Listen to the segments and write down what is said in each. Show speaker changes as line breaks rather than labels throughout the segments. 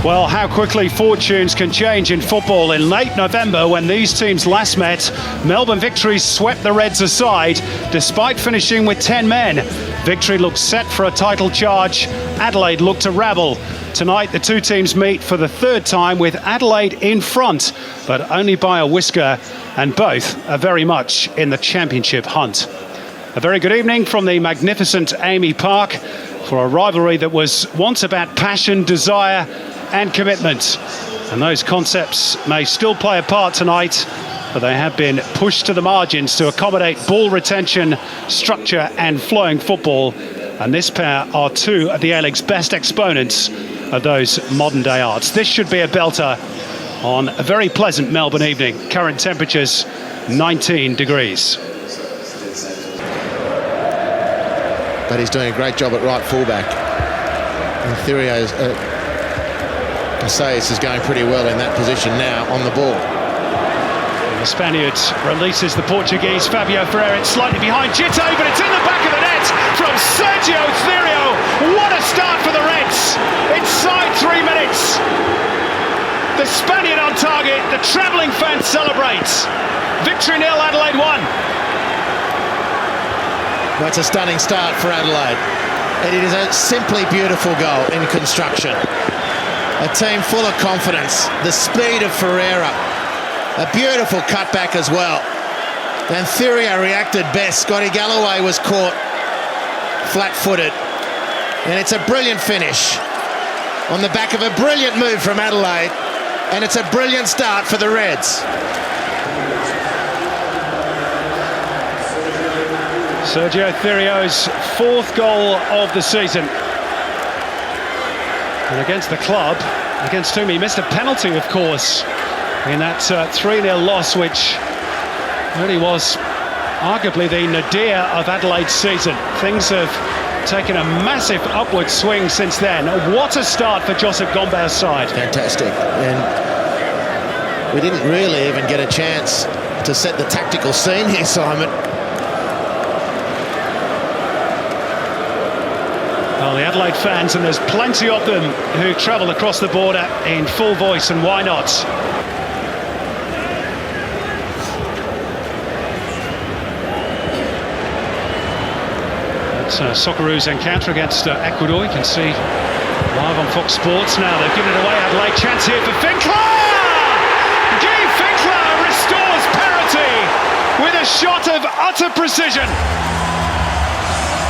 Well, how quickly fortunes can change in football. In late November, when these teams last met, Melbourne Victory swept the Reds aside, despite finishing with 10 men. Victory looked set for a title charge. Adelaide looked to rabble. Tonight, the two teams meet for the third time, with Adelaide in front, but only by a whisker, and both are very much in the championship hunt. A very good evening from the magnificent Amy Park for a rivalry that was once about passion, desire and commitment. And those concepts may still play a part tonight, but they have been pushed to the margins to accommodate ball retention, structure and flowing football. And this pair are two of the A-League's best exponents of those modern day arts. This should be a belter on a very pleasant Melbourne evening. Current temperatures 19 degrees.
But he's doing a great job at right fullback. And Theria's Sayes is going pretty well in that position now on the ball.
And the Spaniard releases the Portuguese Fabio Ferreira. It's slightly behind Gite, but it's in the back of the net from Sergio Therio. What a start for the Reds! Inside 3 minutes. The Spaniard on target. The travelling fans celebrate. Victory 0, Adelaide 1.
That's a stunning start for Adelaide. And it is a simply beautiful goal in construction. A team full of confidence. The speed of Ferreira. A beautiful cutback as well. And Therio reacted best. Scotty Galloway was caught flat-footed. And it's a brilliant finish on the back of a brilliant move from Adelaide. And it's a brilliant start for the Reds.
Sergio Therio's fourth goal of the season. And against the club, against whom he missed a penalty, of course, in that 3-0 loss, which really was arguably the nadir of Adelaide's season. Things have taken a massive upward swing since then. What a start for Joseph Gomba's side.
Fantastic. And we didn't really even get a chance to set the tactical scene here, Simon.
Well, the Adelaide fans, and there's plenty of them who travel across the border in full voice, and why not? That's Socceroos' encounter against Ecuador. You can see live on Fox Sports now. They've given it away. Adelaide chance here for Finkler! Guy Finkler restores parity with a shot of utter precision.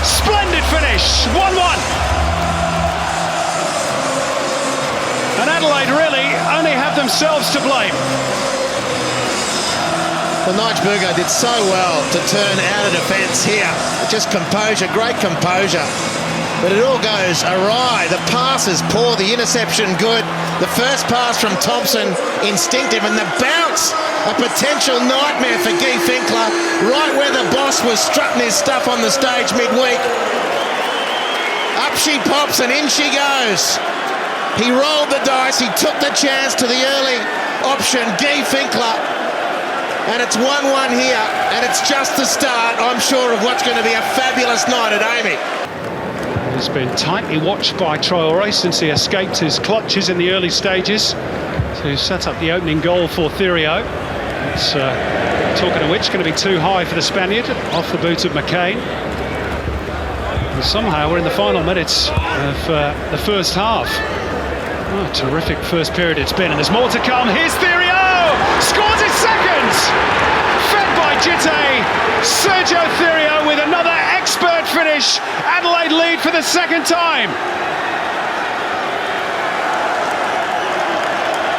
Splendid finish, 1-1. And Adelaide really only have themselves to blame.
Well, Nijburgo did so well to turn out of defence here. Just composure, great composure. But it all goes awry. The pass is poor, the interception good. The first pass from Thompson, instinctive, and the bounce, a potential nightmare for Guy Finkler, right where the boss was strutting his stuff on the stage midweek. Up she pops and in she goes. He rolled the dice, he took the chance to the early option, Guy Finkler. And it's 1-1 here, and it's just the start, I'm sure, of what's going to be a fabulous night at Amy.
He's been tightly watched by Traore since he escaped his clutches in the early stages to set up the opening goal for Therio. It's, talking of which, going to be too high for the Spaniard, off the boot of McCain. And somehow we're in the final minutes of the first half. Oh, terrific first period it's been, and there's more to come. Here's Therio! Scores his second! Fed by Gite. Sergio Therio with another expert finish. Adelaide lead for the second time.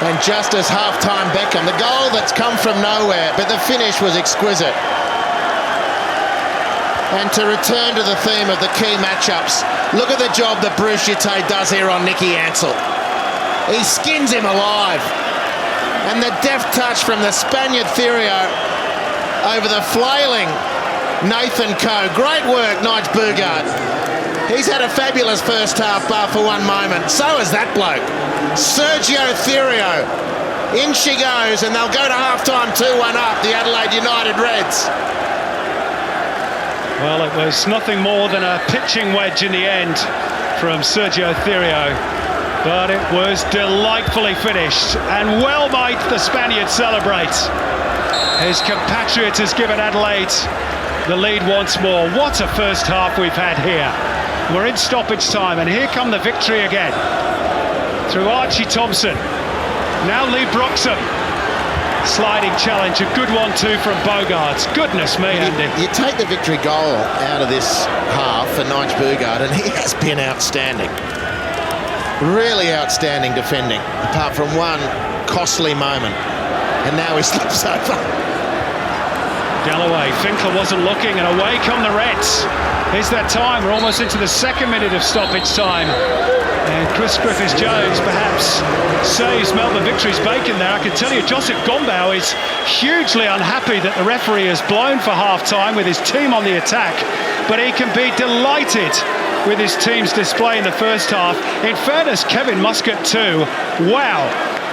And just as half-time Beckham, the goal that's come from nowhere, but the finish was exquisite. And to return to the theme of the key matchups, look at the job that Bruce Gite does here on Nicky Ansell. He skins him alive. And the deft touch from the Spaniard Therio over the flailing Nathan Coe. Great work, Nijburgo. He's had a fabulous first half bar for one moment. So has that bloke. Sergio Therio. In she goes, and they'll go to half-time 2-1 up, the Adelaide United Reds.
Well, it was nothing more than a pitching wedge in the end from Sergio Therio. But it was delightfully finished, and well might the Spaniard celebrate. His compatriot has given Adelaide the lead once more. What a first half we've had here. We're in stoppage time, and here come the victory again. Through Archie Thompson. Now Lee Broxham. Sliding challenge, a good one too from Bogarts. Goodness me, Andy.
You take the victory goal out of this half for Nigel Boogaard, and he has been outstanding. Really outstanding defending, apart from one costly moment. And now he slips over.
Galloway, Finkler wasn't looking, and away come the Reds. Here's that time, we're almost into the second minute of stoppage time. And Chris Griffiths-Jones perhaps saves Melbourne Victory's bacon there. I can tell you, Joseph Gombau is hugely unhappy that the referee has blown for half-time with his team on the attack, but he can be delighted with his team's display in the first half. In fairness, Kevin Muscat too. Wow,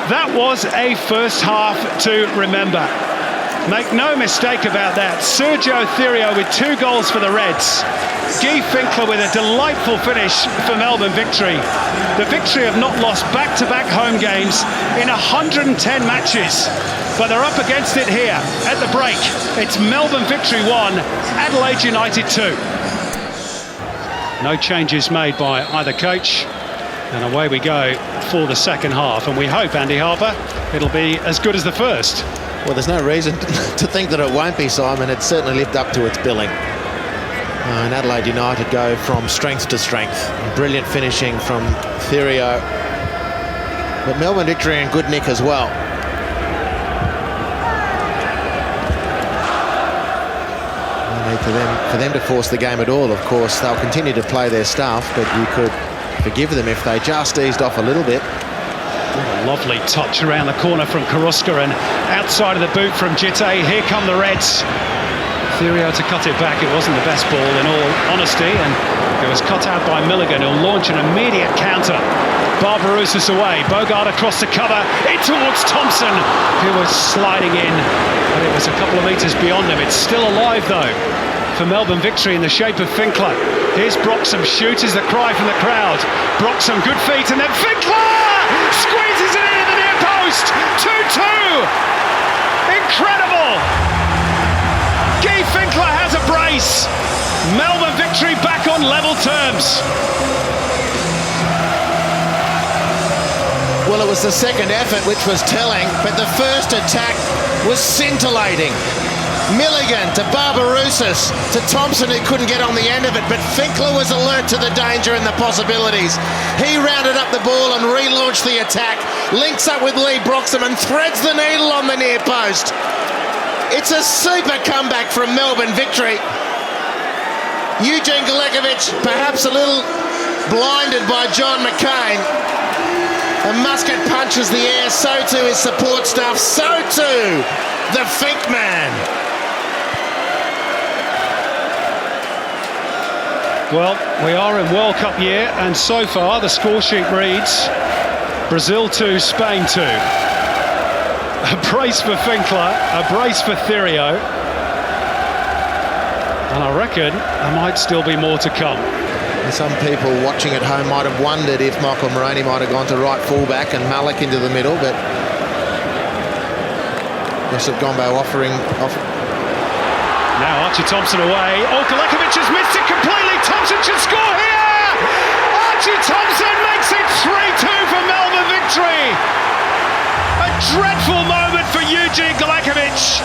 that was a first half to remember. Make no mistake about that. Sergio Thirio with 2 goals for the Reds. Guy Finkler with a delightful finish for Melbourne Victory. The Victory have not lost back-to-back home games in 110 matches, but they're up against it here at the break. It's Melbourne Victory 1, Adelaide United 2. No changes made by either coach, and away we go for the second half, and we hope, Andy Harper, it'll be as good as the first.
Well, there's no reason to think that it won't be, Simon. It's certainly lived up to its billing. And Adelaide United go from strength to strength. Brilliant finishing from Thirio. But Melbourne Victory in good nick as well. No need for them to force the game at all, of course. They'll continue to play their stuff, but you could forgive them if they just eased off a little bit.
What a lovely touch around the corner from Karuska, and outside of the boot from Jitte. Here come the Reds. Thirio to cut it back. It wasn't the best ball in all honesty, and it was cut out by Milligan, who'll launch an immediate counter. Barbarouses away. Bogart across the cover, in towards Thompson, who was sliding in, but it was a couple of metres beyond him. It's still alive though for Melbourne Victory in the shape of Finkler. Here's Broxham, shoots the cry from the crowd. Broxham, good feet, and then Finkler squeezes it into the near post. 2-2. Incredible. Guy Finkler has a brace. Melbourne Victory back on level terms.
Well, it was the second effort which was telling, but the first attack was scintillating. Milligan to Barbarouses to Thompson, who couldn't get on the end of it, but Finkler was alert to the danger and the possibilities. He rounded up the ball and relaunched the attack, links up with Lee Broxham and threads the needle on the near post. It's a super comeback from Melbourne Victory. Eugene Galekovic perhaps a little blinded by John McCain. And Muscat punches the air, so too his support staff, so too the Fink man.
Well, we are in World Cup year, and so far the score sheet reads Brazil 2, Spain 2. A brace for Finkler, a brace for Thirio, and I reckon there might still be more to come.
And some people watching at home might have wondered if Michael Moroney might have gone to right fullback and Malik into the middle, but Joseph Gombau offering.
Now Archie Thompson away. Oh, Galekovic has missed it completely. Thompson should score here. Archie Thompson makes it 3-2 for Melbourne Victory. A dreadful moment for Eugene Galekovic,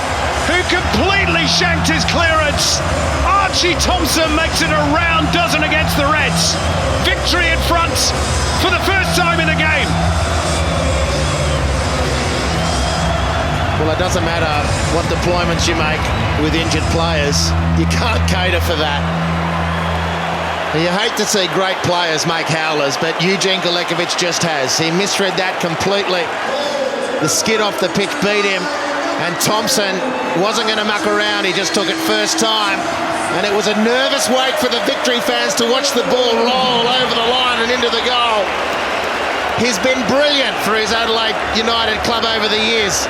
who completely shanked his clearance. Archie Thompson makes it a round dozen against the Reds. Victory in front for the first time in the game.
Well, it doesn't matter what deployments you make with injured players. You can't cater for that. You hate to see great players make howlers, but Eugene Galekovic just has. He misread that completely. The skid off the pitch beat him, and Thompson wasn't going to muck around. He just took it first time, and it was a nervous wait for the Victory fans to watch the ball roll over the line and into the goal. He's been brilliant for his Adelaide United club over the years,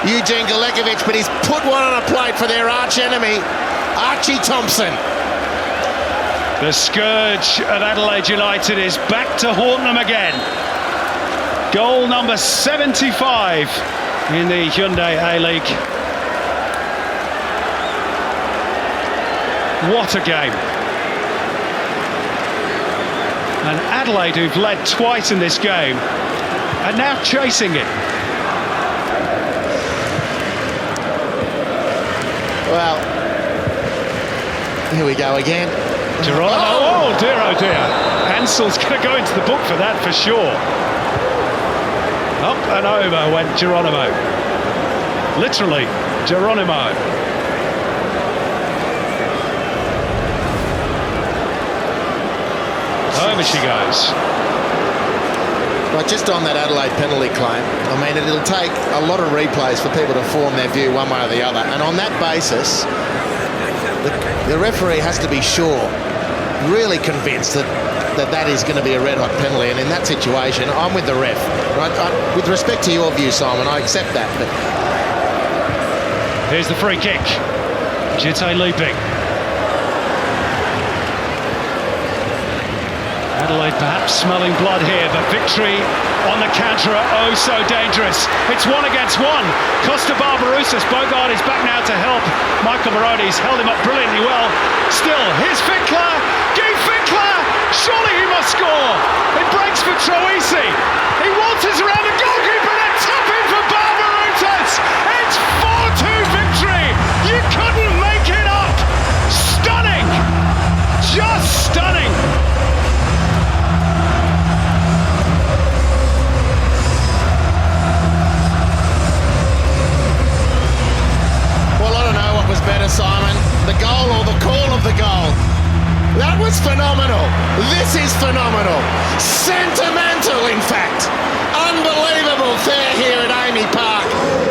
Eugene Galekovic, but he's put one on a plate for their arch enemy, Archie Thompson.
The scourge at Adelaide United is back to haunt them again. Goal number 75 in the Hyundai A-League. What a game. And Adelaide, who've led twice in this game, are now chasing it.
Well, here we go again.
Geronimo, oh dear, oh dear. Ansell's going to go into the book for that for sure. Up and over went Geronimo. Literally, Geronimo. Over she goes.
Well, just on that Adelaide penalty claim, I mean, it'll take a lot of replays for people to form their view one way or the other. And on that basis, the referee has to be sure, really convinced that is going to be a red-hot penalty. And in that situation, I'm with the ref. Right? With respect to your view, Simon, I accept that. But
here's the free kick. Jite leaping. Adelaide perhaps smelling blood here, but Victory on the counter are oh so dangerous. It's 1 against 1. Costa Barbarouses, Bogart is back now to help. Michael Moroney's held him up brilliantly well. Still, here's Finkler. Guy Finkler! Surely he must score. It breaks for Troisi. He waltzes around the goalkeeper and a tap in for Barbarouses. It's 4-2 Victory. You couldn't make it up. Stunning. Just stunning.
Better, Simon, the goal or the call of the goal. That was phenomenal. This is phenomenal. Sentimental, in fact. Unbelievable fair here at Amy Park.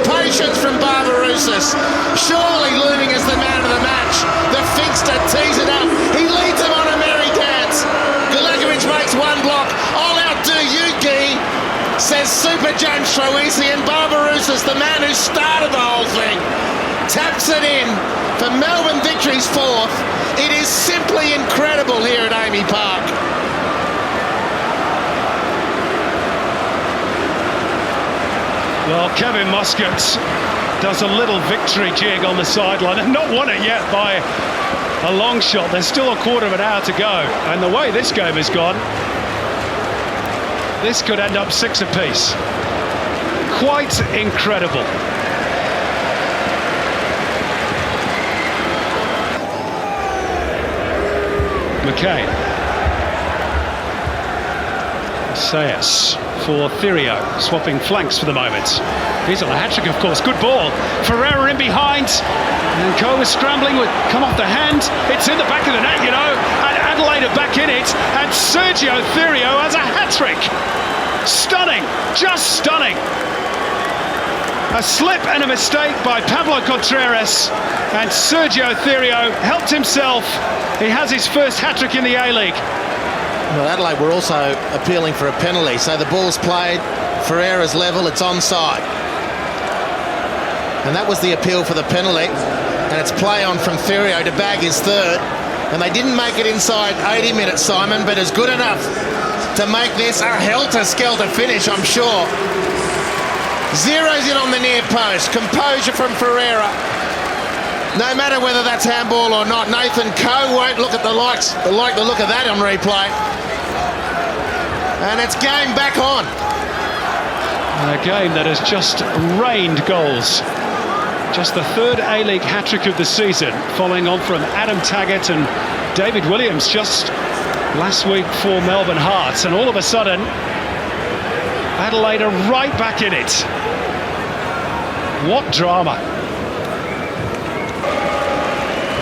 Patience from Barbarouses. Surely looming as the man of the match. The Finkster tees it up. He leads him on a merry dance. Gulagovic makes one block. I'll outdo you, Guy, says Super James Troisi, and Barbarouses, the man who started the whole thing, taps it in for Melbourne Victory's 4th. It is simply incredible here at Amy Park.
Well, Kevin Muscat does a little Victory jig on the sideline and not won it yet by a long shot. There's still a quarter of an hour to go, and the way this game has gone, this could end up 6 apiece. Quite incredible. McCain. Sayas for Thirio, swapping flanks for the moment. He's on a hat-trick, of course. Good ball. Ferreira in behind. And Coe is scrambling with come off the hand. It's in the back of the net, you know. And Adelaide are back in it. And Sergio Thirio has a hat-trick. Stunning. Just stunning. A slip and a mistake by Pablo Contreras, and Sergio Thirio helped himself. He has his first hat-trick in the A-League.
Well, Adelaide were also appealing for a penalty, so the ball's played, Ferreira's level, it's onside. And that was the appeal for the penalty, and it's play on from Thirio to bag his 3rd. And they didn't make it inside 80 minutes, Simon, but it's good enough to make this a helter-skelter finish, I'm sure. Zeroes in on the near post. Composure from Ferreira. No matter whether that's handball or not, Nathan Coe won't look at the look of that on replay. And it's game back on.
A game that has just rained goals. Just the 3rd A-League hat-trick of the season, following on from Adam Taggart and David Williams just last week for Melbourne Hearts. And all of a sudden, Adelaide are right back in it. What drama.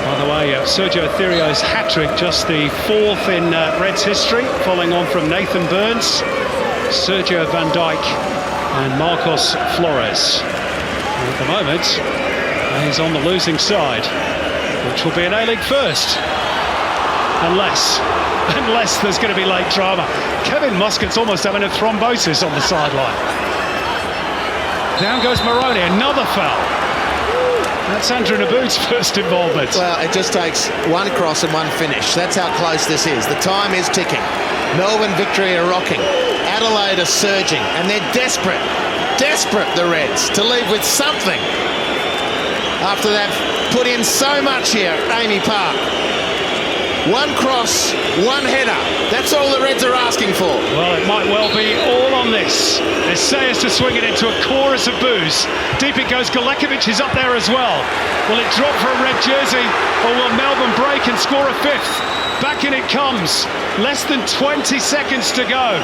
By the way, Sergio Thirio's hat-trick, just the 4th in Reds history, following on from Nathan Burns, Sergio Van Dijk and Marcos Flores. And at the moment, he's on the losing side, which will be an A-League first. Unless there's going to be late drama. Kevin Muscat's almost having a thrombosis on the sideline. Down goes Moroney, another foul. That's Andrew Naboot's first involvement.
Well, it just takes one cross and one finish. That's how close this is. The time is ticking. Melbourne Victory are rocking. Adelaide are surging, and they're desperate, the Reds, to leave with something after they've put in so much here at Amy Park. One cross, one header. That's all the Reds are asking for.
Well, it might well be all on this. Essayas to swing it into a chorus of boos. Deep it goes. Galekovic is up there as well. Will it drop for a red jersey, or will Melbourne break and score a fifth? Back in it comes. Less than 20 seconds to go.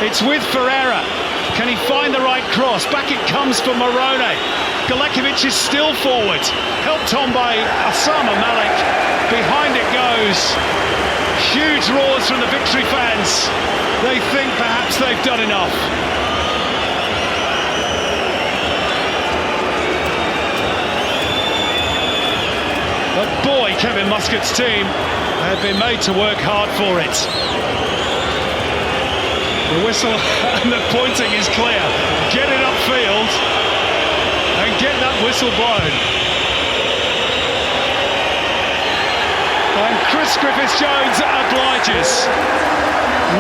It's with Ferreira. Can he find the right cross? Back it comes for Morone. Galekovic is still forward, helped on by Osama Malik. Behind it goes. Huge roars from the Victory fans. They think perhaps they've done enough. But boy, Kevin Muscat's team have been made to work hard for it. The whistle and the pointing is clear. Get it upfield and get that whistle blown. And Chris Griffiths-Jones obliges.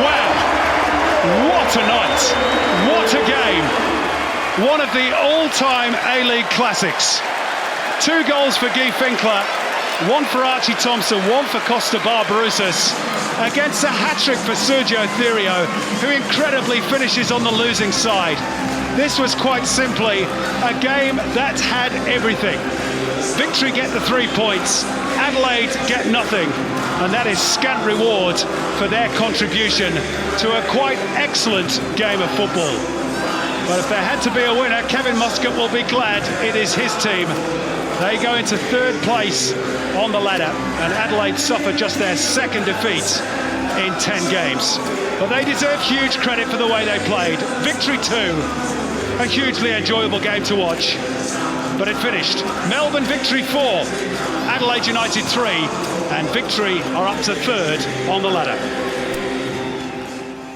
Wow, what a night, what a game. One of the all-time A-League classics. 2 goals for Guy Finkler, 1 for Archie Thompson, 1 for Costa Barbarouses, against a hat-trick for Sergio Thirio, who incredibly finishes on the losing side. This was quite simply a game that had everything. Victory get the 3 points, Adelaide get nothing, and that is scant reward for their contribution to a quite excellent game of football. But if there had to be a winner, Kevin Muscat will be glad it is his team. They go into 3rd place on the ladder, and Adelaide suffer just their 2nd defeat in 10 games. But they deserve huge credit for the way they played. Victory 2, a hugely enjoyable game to watch. But it finished. Melbourne Victory 4, Adelaide United 3, and Victory are up to 3rd on the ladder.